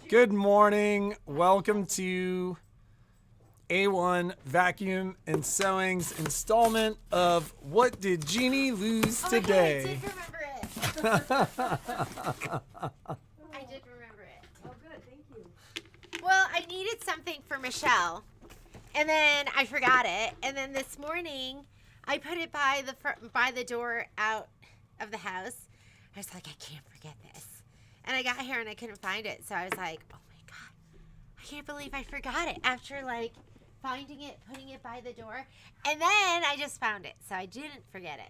Good morning. Welcome to A1 Vacuum and Sewing's installment of What Did Genie Lose Today? I did remember it. I did remember it. Oh, good. Thank you. Well, I needed something for Michelle, and then I forgot it. And then this morning, I put it by the door out of the house. I was like, I can't forget this. And I got here and I couldn't find it. So I was like, oh my God, I can't believe I forgot it after like finding it, putting it by the door. And then I just found it. So I didn't forget it.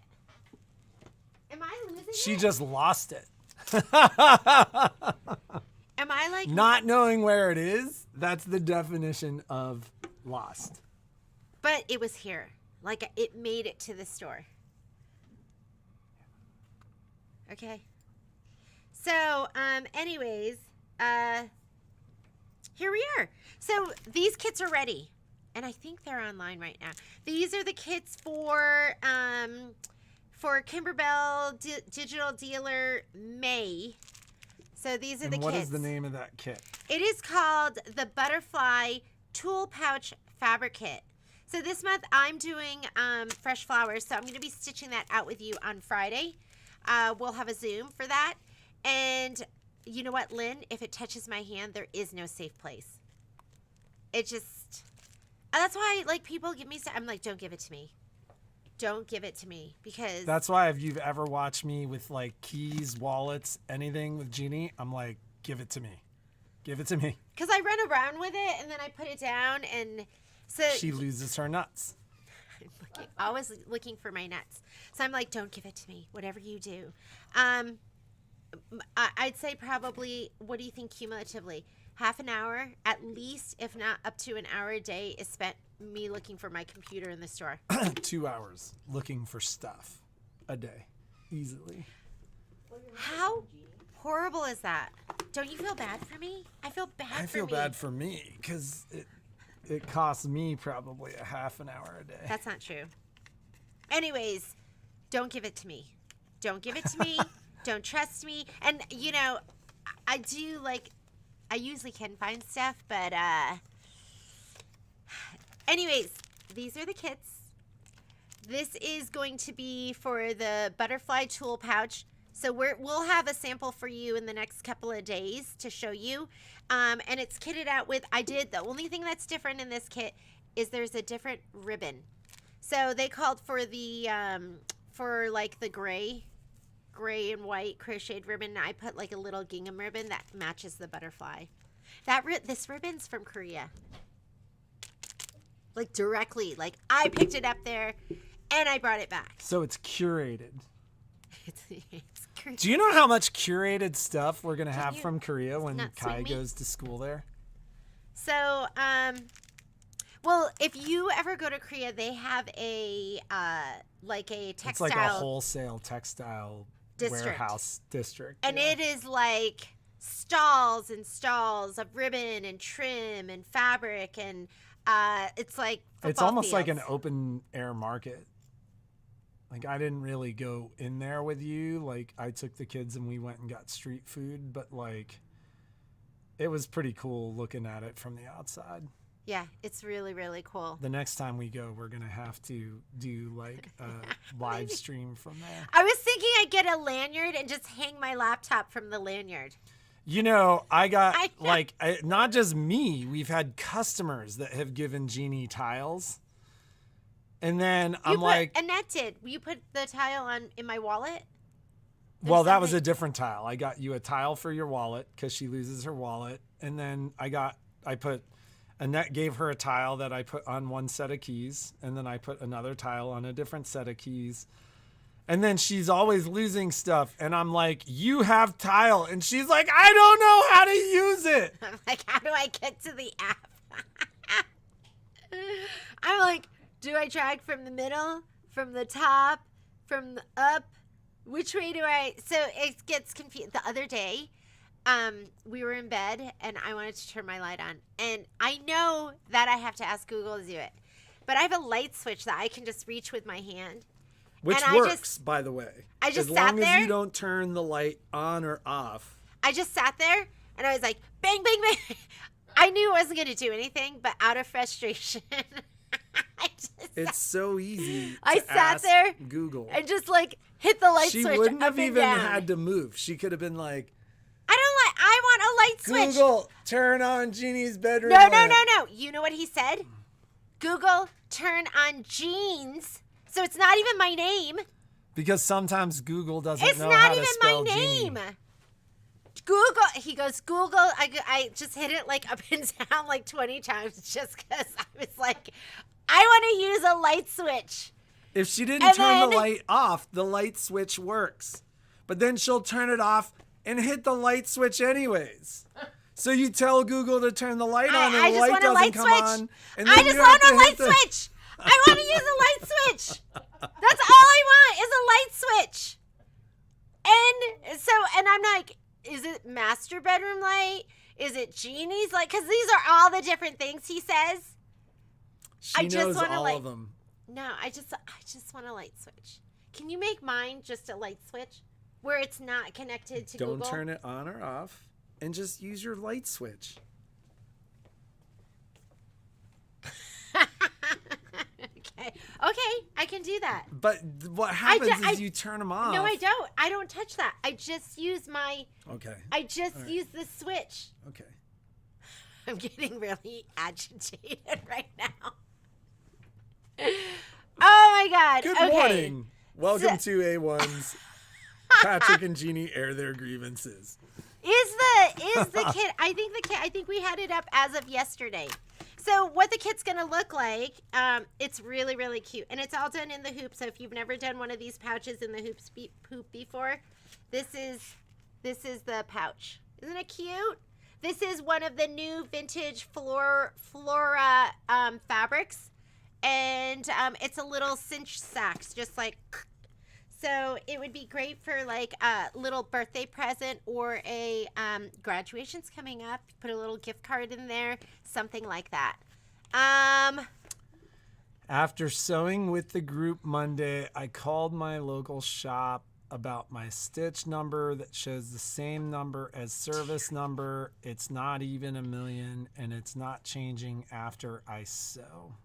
Am I losing it? She just lost it. Am I like... Not knowing where it is, that's the definition of lost. But it was here. Like, it made it to the store. Okay. So, anyways, here we are. So, these kits are ready. And I think they're online right now. These are the kits for Kimberbell Digital Dealer May. So, these are the kits. What is the name of that kit? It is called the Butterfly Tool Pouch Fabric Kit. So this month I'm doing fresh flowers, so I'm going to be stitching that out with you on Friday. We'll have a Zoom for that. And you know what, Lynn? If it touches my hand, there is no safe place. It just... that's why, like, people give me... I'm like, don't give it to me. Don't give it to me, because... That's why if you've ever watched me with, like, keys, wallets, anything with Genie, I'm like, give it to me. Give it to me. Because I run around with it, and then I put it down, and... So she loses her nuts. I'm always looking for my nuts. So I'm like, don't give it to me. Whatever you do. I'd say probably, what do you think cumulatively? Half an hour, at least, if not up to an hour a day, is spent me looking for my computer in the store. 2 hours looking for stuff a day, easily. How horrible is that? Don't you feel bad for me? I feel bad for me. I feel bad for me because it costs me probably a half an hour a day. That's not true. Anyways, don't give it to me. Don't give it to me. Don't trust me. And, you know, I do, like, I usually can find stuff, but, anyways, these are the kits. This is going to be for the Butterfly Tool Pouch. So we'll have a sample for you in the next couple of days to show you. And it's kitted out with, the only thing that's different in this kit is there's a different ribbon. So they called for the, for like the gray and white crocheted ribbon. I put like a little gingham ribbon that matches the butterfly. This ribbon's from Korea. Like directly, like I picked it up there and I brought it back. So it's curated. It's Do you know how much curated stuff we're going to have from Korea when Kai me. goes to school there? So, well, if you ever go to Korea, they have a, like a textile. It's like a wholesale textile warehouse district. And it is like stalls and stalls of ribbon and trim and fabric. And it's like it's almost like an open air market. Like, I didn't really go in there with you. Like, I took the kids and we went and got street food. But, like, it was pretty cool looking at it from the outside. Yeah, it's really, really cool. The next time we go, we're going to have to do, like, a live stream from there. I was thinking I'd get a lanyard and just hang my laptop from the lanyard. You know, I got, like, not just me. We've had customers that have given Genie tiles. And then Annette did. You put the tile in my wallet? Well, that was a different tile. I got you a tile for your wallet because she loses her wallet. And then Annette gave her a tile that I put on one set of keys. And then I put another tile on a different set of keys. And then she's always losing stuff. And I'm like, you have tile. And she's like, I don't know how to use it. I'm like, how do I get to the app? I'm like, do I drag from the middle, from the top, from the up? Which way do I? So it gets confused. The other day, we were in bed and I wanted to turn my light on. And I know that I have to ask Google to do it. But I have a light switch that I can just reach with my hand. Which works, by the way. I just as sat long there. as you don't turn the light on or off. I just sat there And I was like, bang, bang, bang. I knew it wasn't going to do anything, but out of frustration, it's so easy. I sat there Google and just like hit the light she switch. wouldn't up have and even down. had to move. She could have been like, I want a light switch. Google, turn on Genie's bedroom. No. You know what he said? Google, turn on jeans. So it's not even my name. Because sometimes Google doesn't It's know not how even to spell my Genie. name. Google. He goes, Google. I just hit it like up and down like 20 times just because I was like, I want to use a light switch. If she didn't turn the light off, the light switch works. But then she'll turn it off and hit the light switch anyways. So you tell Google to turn the light on and the light doesn't come on. And then I just want a light switch. I want to use a light switch. That's all I want is a light switch. And I'm like, is it master bedroom light? Is it Genie's light? Because these are all the different things he says. She knows all of them. No, I just want a light switch. Can you make mine just a light switch where it's not connected to Google? Don't turn it on or off and just use your light switch. Okay, I can do that. But what happens is you turn them off. No, I don't. I don't touch that. I just use my... Okay. I just use the switch. Okay. I'm getting really agitated right now. Oh, my God. Good morning. Welcome to A1's Patrick and Genie air their grievances. Is the kit... I think we had it up as of yesterday. So what the kit's going to look like, it's really, really cute. And it's all done in the hoop. So if you've never done one of these pouches in the hoop before, this is the pouch. Isn't it cute? This is one of the new vintage Flora fabrics. And it's a little cinch sacks, just like... So it would be great for like a little birthday present or a graduation's coming up. Put a little gift card in there, something like that. After sewing with the group Monday, I called my local shop about my stitch number that shows the same number as service number. It's not even $1 million and it's not changing after I sew.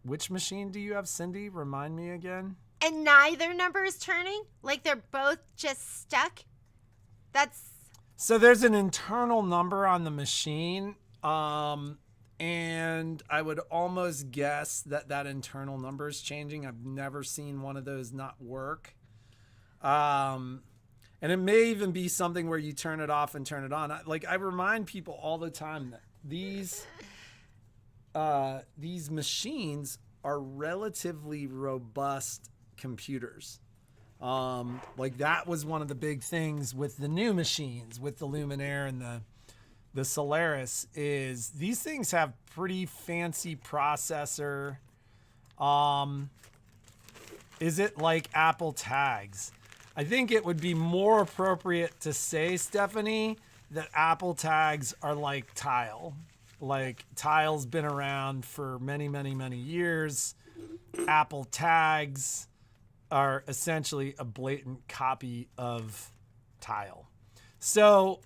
Which machine do you have, Cindy? Remind me again. And neither number is turning? Like they're both just stuck? So there's an internal number on the machine, and I would almost guess that internal number is changing. I've never seen one of those not work. And it may even be something where you turn it off and turn it on. I remind people all the time that these machines are relatively robust computers. That was one of the big things with the new machines, with the Luminaire and the Solaris, is these things have pretty fancy processor. Is it like Apple tags? I think it would be more appropriate to say, Stephanie, that Apple tags are like tile. Like tile's been around for many, many, many years. Apple tags are essentially a blatant copy of tile. So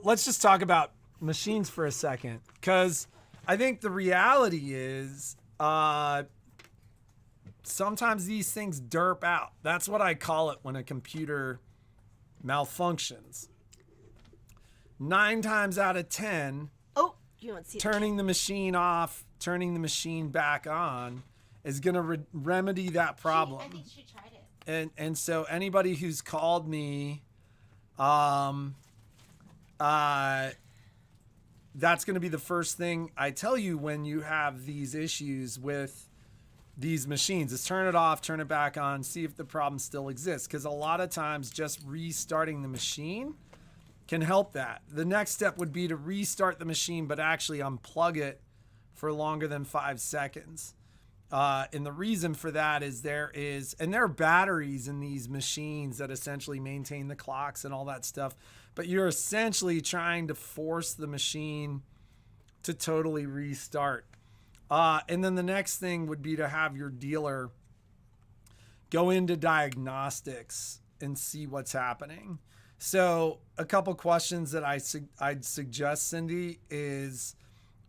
let's just talk about machines for a second, because I think the reality is sometimes these things derp out. That's what I call it when a computer malfunctions. 9 times out of 10, you won't see turning the machine off, turning the machine back on is going to remedy that problem. I think she tried it. And so anybody who's called me, that's going to be the first thing I tell you when you have these issues with these machines is turn it off, turn it back on, see if the problem still exists. Because a lot of times just restarting the machine can help that. The next step would be to restart the machine, but actually unplug it for longer than 5 seconds. And the reason for that is there are batteries in these machines that essentially maintain the clocks and all that stuff, but you're essentially trying to force the machine to totally restart. And then the next thing would be to have your dealer go into diagnostics and see what's happening. So a couple questions that I'd suggest, Cindy, is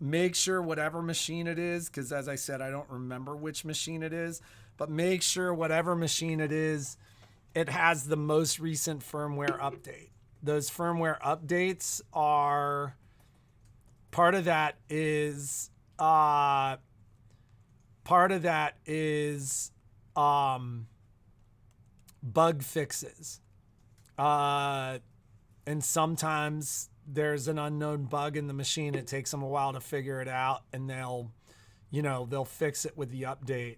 make sure whatever machine it is, because as I said, I don't remember which machine it is, but make sure whatever machine it is, it has the most recent firmware update. Those firmware updates are part of that is bug fixes. And sometimes there's an unknown bug in the machine. It takes them a while to figure it out, and they'll fix it with the update.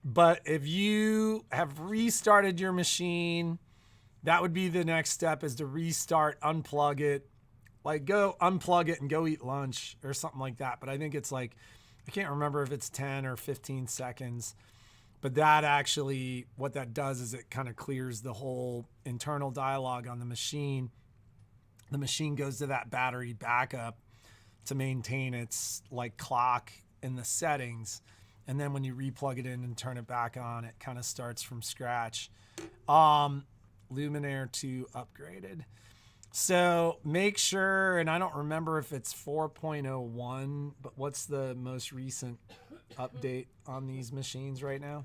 But if you have restarted your machine, that would be the next step, is to restart, unplug it, like go unplug it and go eat lunch or something like that. But I think it's like, I can't remember if it's 10 or 15 seconds. But that actually, what that does is it kind of clears the whole internal dialogue on the machine. The machine goes to that battery backup to maintain its like clock in the settings. And then when you replug it in and turn it back on, it kind of starts from scratch. Luminaire 2 upgraded. So make sure, and I don't remember if it's 4.01, but what's the most recent update on these machines right now?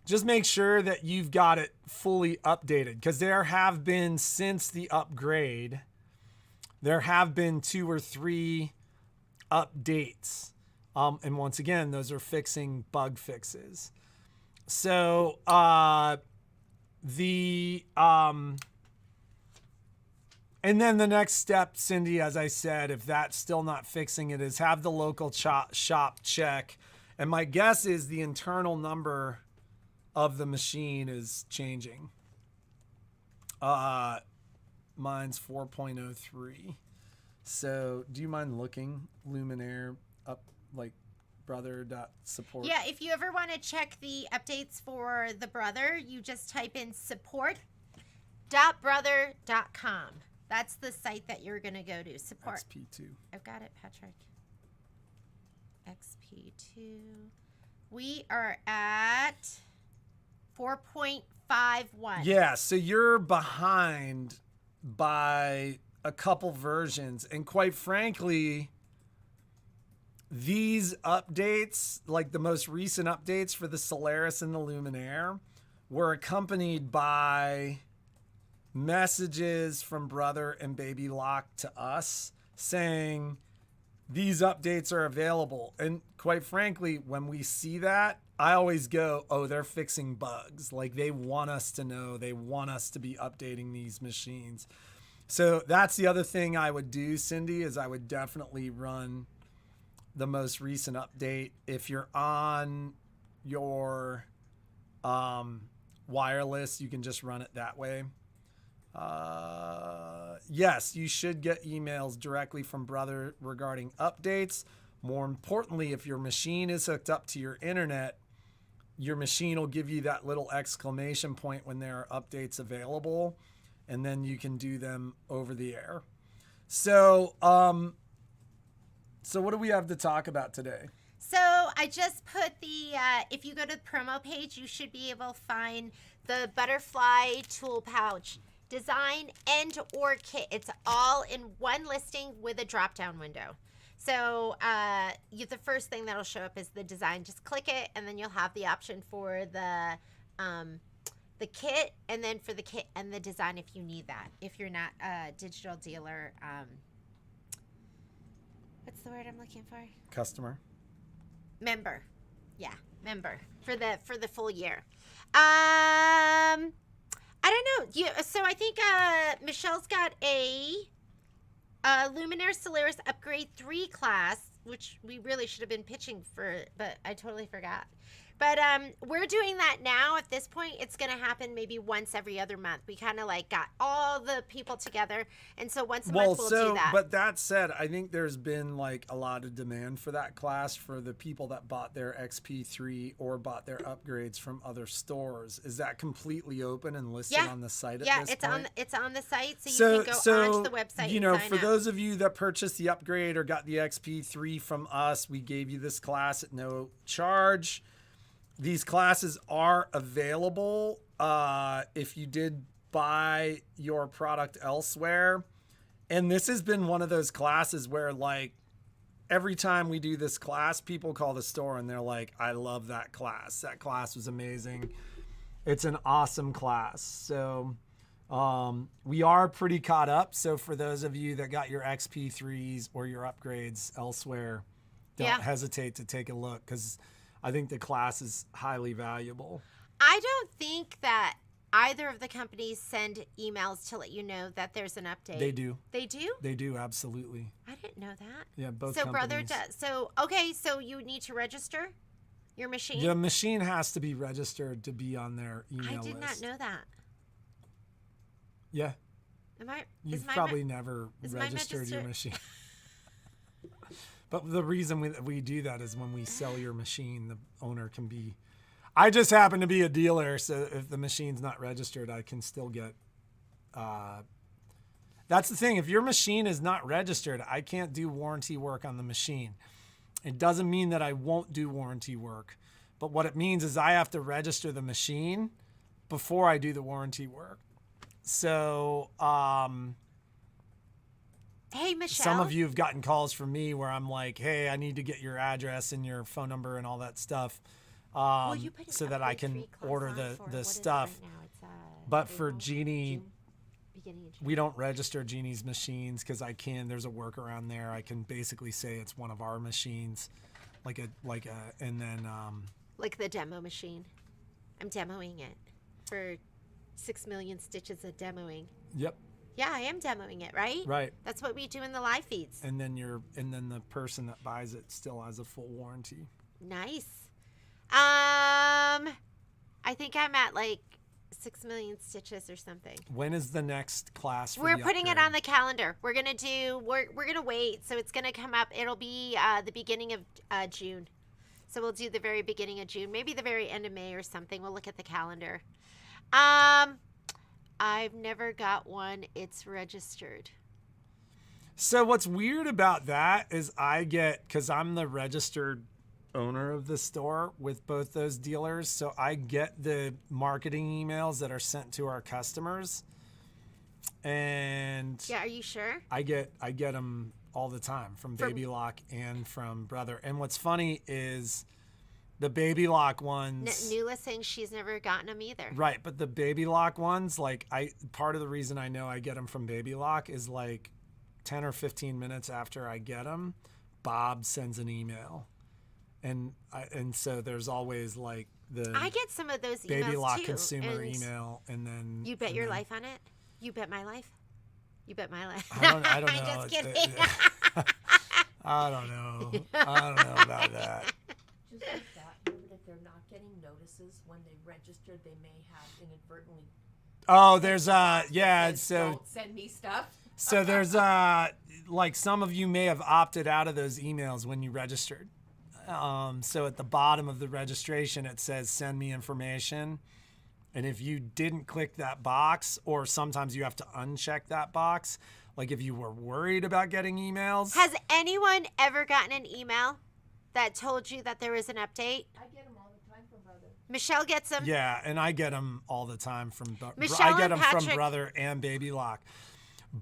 Just make sure that you've got it fully updated, because there have been, since the upgrade, there have been 2 or 3 updates. And once again, those are fixing bug fixes. So and then the next step, Cindy, as I said, if that's still not fixing it, is have the local shop check. And my guess is the internal number of the machine is changing. Mine's 4.03. So do you mind looking Luminaire up, like brother.support? Yeah, if you ever want to check the updates for the brother, you just type in support.brother.com. That's the site that you're going to go to. Support. XP2. I've got it, Patrick. XP2. We are at 4.51. Yeah, so you're behind by a couple versions. And quite frankly, these updates, like the most recent updates for the Solaris and the Luminaire, were accompanied by messages from Brother and Baby Lock to us saying these updates are available. And quite frankly, when we see that, I always go, oh, they're fixing bugs. Like, they want us to know, they want us to be updating these machines. So that's the other thing I would do, Cindy, is I would definitely run the most recent update. If you're on your wireless, you can just run it that way. Yes, you should get emails directly from Brother regarding updates. More importantly, if your machine is hooked up to your internet, your machine will give you that little exclamation point when there are updates available, and then you can do them over the air. So, so what do we have to talk about today? So I just put the, if you go to the promo page, you should be able to find the butterfly tool pouch design and or kit. It's all in one listing with a drop down window. So the first thing that'll show up is the design. Just click it, and then you'll have the option for the kit, and then for the kit and the design if you need that. If you're not a digital dealer, what's the word I'm looking for? Customer. Member. Yeah, member for the full year. I don't know. So I think Michelle's got a Luminaire Solaris Upgrade 3 class, which we really should have been pitching for, but I totally forgot. But we're doing that now. At this point, it's going to happen maybe once every other month. We kind of like got all the people together, and so once a month we'll do that. But that said, I think there's been like a lot of demand for that class for the people that bought their XP3 or bought their upgrades from other stores. Is that completely open and listed on the site at this point? It's on the site, so you can go onto the website. You know, and sign for up. those of you that purchased the upgrade or got the XP3 from us, we gave you this class at no charge. these classes are available if you did buy your product elsewhere. And this has been one of those classes where, like, every time we do this class, people call the store and they're like, I love that class. That class was amazing. It's an awesome class. So we are pretty caught up. So for those of you that got your XP3s or your upgrades elsewhere, don't hesitate to take a look, because I think the class is highly valuable. I don't think that either of the companies send emails to let you know that there's an update. They do. They do? They do, absolutely. I didn't know that. Yeah, both so companies. Brother does. So, okay, so you need to register your machine? The machine has to be registered to be on their email list. I did not know that. Yeah. You've probably never registered your machine. But the reason we do that is when we sell your machine, the owner can be... I just happen to be a dealer, so if the machine's not registered, I can still get... That's the thing. If your machine is not registered, I can't do warranty work on the machine. It doesn't mean that I won't do warranty work. But what it means is I have to register the machine before I do the warranty work. So... Hey, Michelle. Some of you have gotten calls from me where I'm like, hey, I need to get your address and your phone number and all that stuff so that I can order the stuff. But for Genie, we don't register Genie's machines because there's a workaround there. I can basically say it's one of our machines, like the demo machine. I'm demoing it for 6 million stitches of demoing. Yep. Yeah, I am demoing it, right? Right. That's what we do in the live feeds. And then the person that buys it still has a full warranty. Nice. I think I'm at like 6 million stitches or something. When is the next class? We're putting it on the calendar. We're gonna wait, so it's gonna come up. It'll be the beginning of June. So we'll do the very beginning of June, maybe the very end of May or something. We'll look at the calendar. I've never got one. It's registered. So what's weird about that is because I'm the registered owner of the store with both those dealers, so I get the marketing emails that are sent to our customers. And yeah, are you sure? I get them all the time from Baby Lock and from Brother. And what's funny is the Baby Lock ones... Nuala saying she's never gotten them either. Right, but the Baby Lock ones, like, part of the reason I know I get them from Baby Lock is like 10 or 15 minutes after I get them, Bob sends an email. And so there's always like I get some of those emails Baby Lock too, consumer email, and then... You bet your life on it? You bet my life? You bet my life. I don't know. I'm just kidding. I don't know. I don't know about that. Just like that, if they're not getting notices when they registered, they may have inadvertently. Oh, there's so don't send me stuff. So there's like some of you may have opted out of those emails when you registered. So at the bottom of the registration it says send me information, and if you didn't click that box, or sometimes you have to uncheck that box, like if you were worried about getting emails. Has anyone ever gotten an email that told you that there was an update? I get them all the time from Brother. Michelle gets them. Yeah, and I get them all the time from Michelle. I get them Patrick, from Brother and Baby Lock.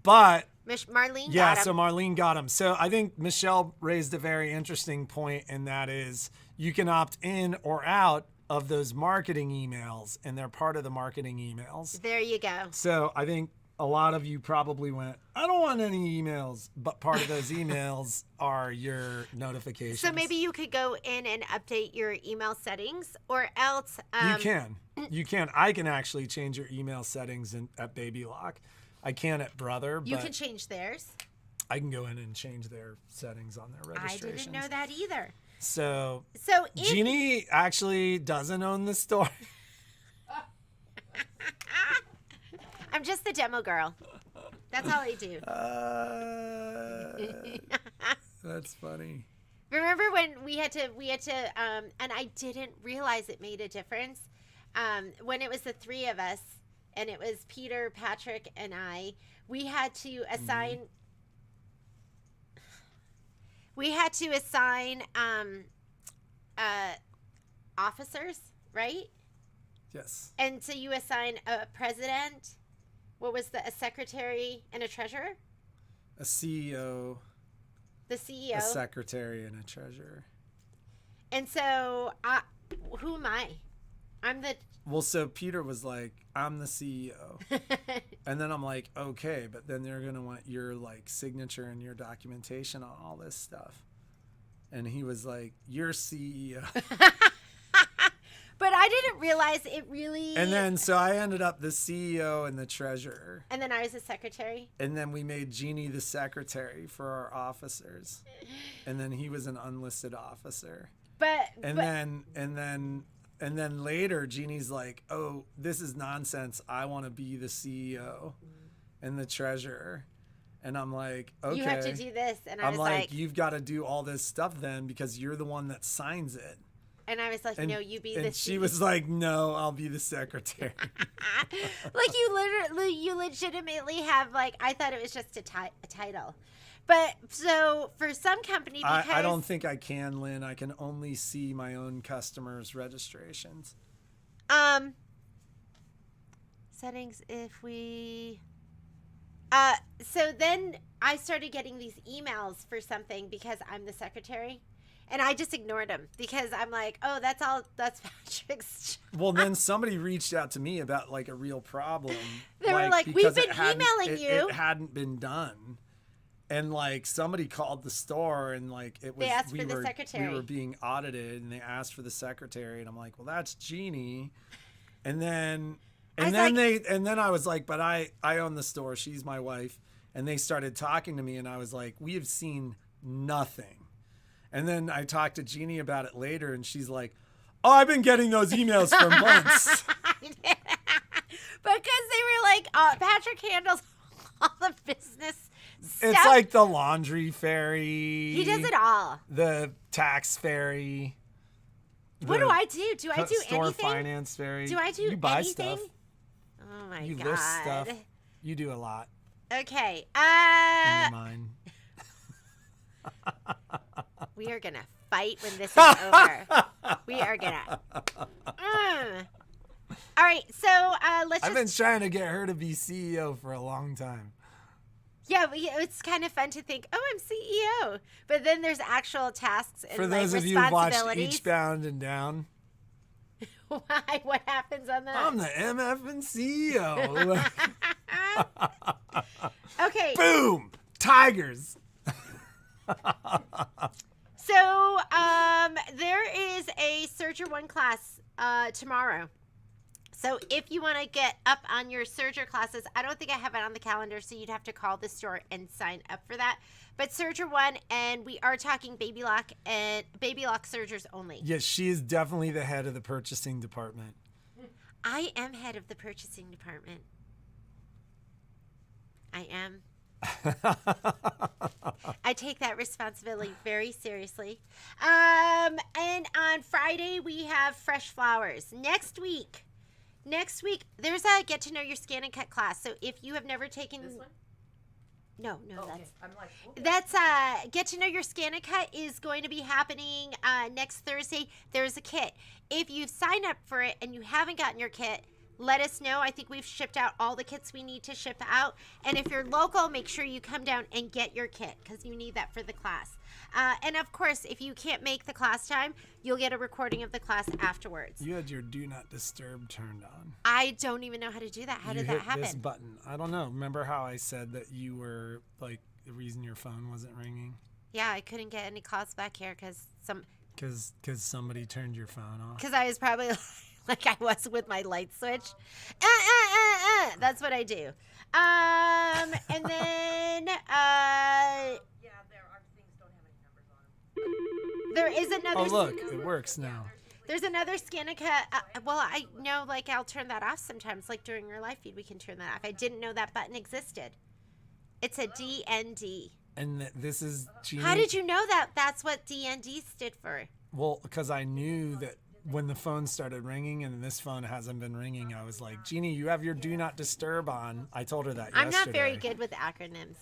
But Marlene yeah, got so them. Marlene got them. So I think Michelle raised a very interesting point, and that is you can opt in or out of those marketing emails, and they're part of the marketing emails. There you go. So I think a lot of you probably went, I don't want any emails, but part of those emails are your notifications. So maybe you could go in and update your email settings, or else... You can. I can actually change your email settings at Baby Lock. I can at Brother, but you can change theirs. I can go in and change their settings on their registrations. I didn't know that either. So if Genie actually doesn't own the store. I'm just the demo girl. That's all I do. That's funny. Remember when we had to, and I didn't realize it made a difference. When it was the three of us, and it was Peter, Patrick, and I, we had to assign. officers, right? Yes. And so you assign a president. What was a secretary and a treasurer? A CEO, The CEO. a secretary, and a treasurer. And so, who am I? I'm the. Well, so Peter was like, I'm the CEO. And then I'm like, okay, but then they're going to want your like signature and your documentation on all this stuff. And he was like, you're CEO. But I didn't realize it really. And then, so I ended up the CEO and the treasurer. And then I was the secretary. And then we made Genie the secretary for our officers. And then he was an unlisted officer. And then later, Jeannie's like, oh, this is nonsense. I want to be the CEO and the treasurer. And I'm like, okay. You have to do this. And I I'm was like, you've got to do all this stuff then because you're the one that signs it. And I was like, no, you be the And she was like, no, I'll be the secretary. Like you legitimately have like, I thought it was just a title. But so for some company, because I don't think I can, Lynn. I can only see my own customers' registrations. Settings, if we, so then I started getting these emails for something because I'm the secretary. And I just ignored them because I'm like, oh, that's Patrick's job. Well, then somebody reached out to me about like a real problem. They were like, we've been emailing you. It hadn't been done. And like somebody called the store and like it was, they asked for the secretary. We were being audited and they asked for the secretary. And I'm like, well, that's Genie. And then I was like, but I own the store. She's my wife. And they started talking to me and I was like, we have seen nothing. And then I talked to Genie about it later, and she's like, oh, I've been getting those emails for months. Because they were like, Patrick handles all the business stuff. It's like the laundry fairy. He does it all. The tax fairy. What do I do? Do I do store anything? finance fairy. Do I do you buy anything? Stuff. Oh, my you God. list stuff. You do a lot. Okay. In your mind. We are going to fight when this is over. We are going to. All right. So I've been trying to get her to be CEO for a long time. Yeah, it's kind of fun to think, oh, I'm CEO. But then there's actual tasks and for those like, of you who watched Eastbound and Down. Why? What happens on that? I'm the MF and CEO. Okay. Boom! Tigers. So there is a Surger 1 class tomorrow. So if you want to get up on your Surger classes, I don't think I have it on the calendar, so you'd have to call the store and sign up for that. But Surger 1, and we are talking Baby Lock and Baby Lock Surgers only. Yes, she is definitely the head of the purchasing department. I am head of the purchasing department. I am. I take that responsibility very seriously. And on Friday, we have fresh flowers. Next week, there's a get to know your scan and cut class. So if you have never taken This one? No, Oh, that's okay. I'm like, okay. that's get to know your scan and cut is going to be happening next Thursday. There's a kit. If you've signed up for it and you haven't gotten your kit, let us know. I think we've shipped out all the kits we need to ship out. And if you're local, make sure you come down and get your kit because you need that for the class. And of course, if you can't make the class time, you'll get a recording of the class afterwards. You had your Do Not Disturb turned on. I don't even know how to do that. How did that happen? This button. I don't know. Remember how I said that you were like the reason your phone wasn't ringing? Yeah, I couldn't get any calls back here because somebody turned your phone off. Because I was probably like I was with my light switch. That's what I do. And then Yeah, there are things don't have any numbers on them. there is another. Oh look, it works now. There's another Scanica. Well, I know, like I'll turn that off sometimes. Like during your live feed, we can turn that off. I didn't know that button existed. It's a DND. And this is Genie. How did you know that? That's what DND stood for. Well, because I knew that when the phone started ringing and this phone hasn't been ringing, I was like, Genie, you have your Do Not Disturb on. I told her that I'm yesterday. not very good with acronyms.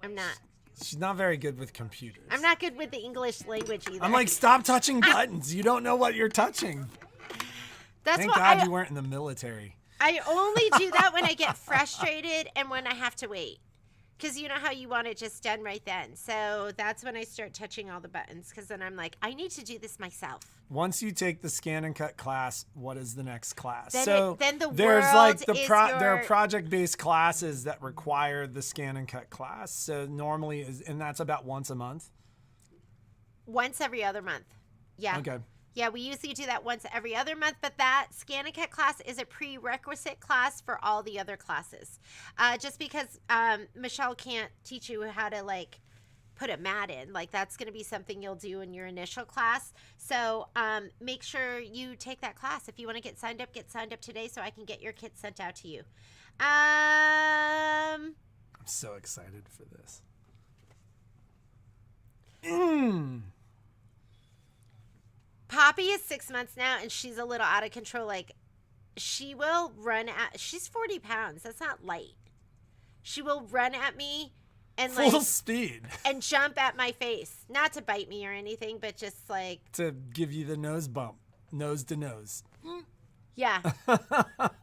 I'm not. She's not very good with computers. I'm not good with the English language either. I'm like, stop touching buttons. You don't know what you're touching. That's Thank why God you weren't in the military. I only do that when I get frustrated and when I have to wait. Because you know how you want it just done right then. So that's when I start touching all the buttons. Because then I'm like, I need to do this myself. Once you take the scan and cut class, what is the next class? Then the there's world like the is there are your- project-based classes that require the scan and cut class. So normally and that's about once a month. Once every other month. Yeah. Okay. Yeah, we usually do that once every other month, but that scan and cut class is a prerequisite class for all the other classes. Just because Michelle can't teach you how to like put a mat in, like that's going to be something you'll do in your initial class. So make sure you take that class. If you want to get signed up today so I can get your kit sent out to you. I'm so excited for this. Poppy is 6 months now, and she's a little out of control. Like, she will run at... She's 40 pounds. That's not light. She will run at me and, Full like... speed. And jump at my face. Not to bite me or anything, but just, like... To give you the nose bump. Nose to nose. Yeah.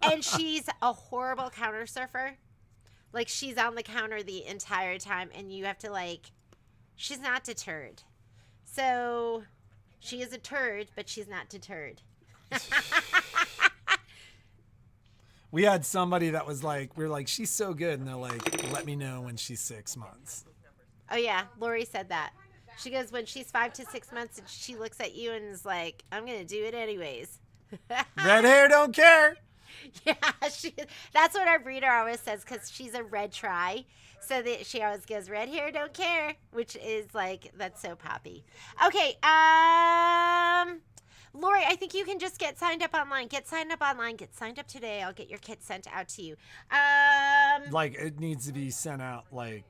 And she's a horrible counter surfer. Like, she's on the counter the entire time, and you have to, like... She's not deterred. So... She is a turd, but she's not deterred. We had somebody that was like, we were like, she's so good. And they're like, let me know when she's 6 months. Oh, yeah. Lori said that. She goes, when she's 5 to 6 months, and she looks at you and is like, I'm going to do it anyways. Red hair, don't care. Yeah, that's what our breeder always says, because she's a red try. So that she always goes, red hair, don't care, which is like, that's so Poppy. Okay, Lori, I think you can just get signed up online. Get signed up online. Get signed up today. I'll get your kit sent out to you. Like, it needs to be sent out, like,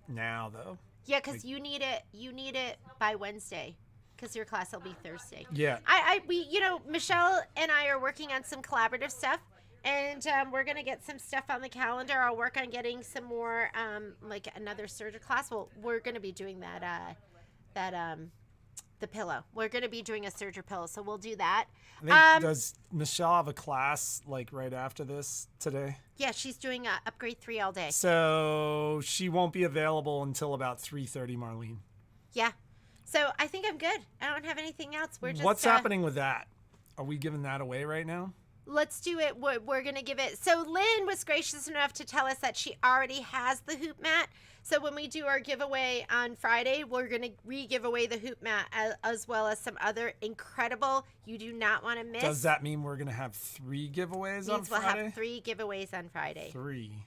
now, though. Yeah, because you need it by Wednesday, because your class will be Thursday. Yeah. We, Michelle and I are working on some collaborative stuff. And we're going to get some stuff on the calendar. I'll work on getting some more, like another Surger class. Well, we're going to be doing the pillow. We're going to be doing a Surger pillow, so we'll do that. Does Michelle have a class, like, right after this today? Yeah, she's doing Upgrade 3 all day. So she won't be available until about 3:30, Marlene. Yeah. So I think I'm good. I don't have anything else. We're just... What's happening with that? Are we giving that away right now? Let's do it. We're going to give it. So Lynn was gracious enough to tell us that she already has the hoop mat. So when we do our giveaway on Friday, we're going to re-give away the hoop mat as well as some other incredible, you do not want to miss. Does that mean we're going to have 3 giveaways on Friday? We'll have 3 giveaways on Friday. 3.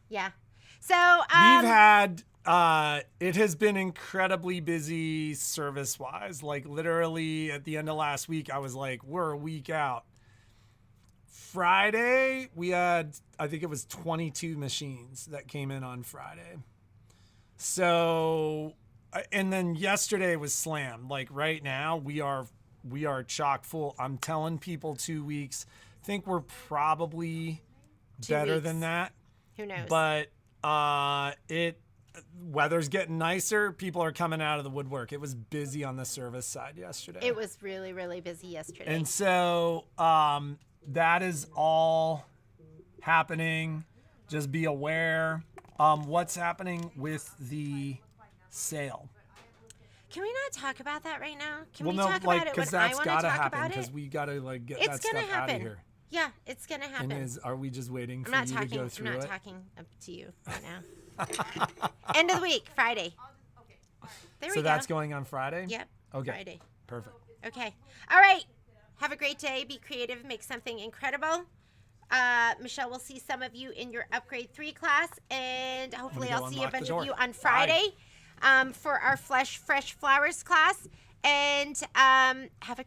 Yeah. So we've had, it has been incredibly busy service-wise. Like, literally at the end of last week, I was like, we're a week out. Friday, we had, I think it was 22 machines that came in on Friday. So, and then yesterday was slammed. Like, right now, we are chock full. I'm telling people 2 weeks. I think we're probably 2 better weeks. than that. Who knows? But weather's getting nicer. People are coming out of the woodwork. It was busy on the service side yesterday. It was really, really busy yesterday. And so, that is all happening. Just be aware. What's happening with the sale? Can we not talk about that right now? Can Well, we no, talk like, about it when because I that's want to gotta talk happen. about it? Because we gotta like get It's that gonna stuff out happen. of here. Yeah, it's gonna happen. And are we just waiting for I'm not you talking. to go through I'm not it? talking up to you right now. End of the week, Friday. There we So go. that's going on Friday? Yep. Okay. Friday. Perfect. Okay. All right. Have a great day. Be creative. Make something incredible. Michelle will see some of you in your Upgrade 3 class, and hopefully go I'll see a unlock the bunch door. of you on Friday for our Fresh Flowers class. And have a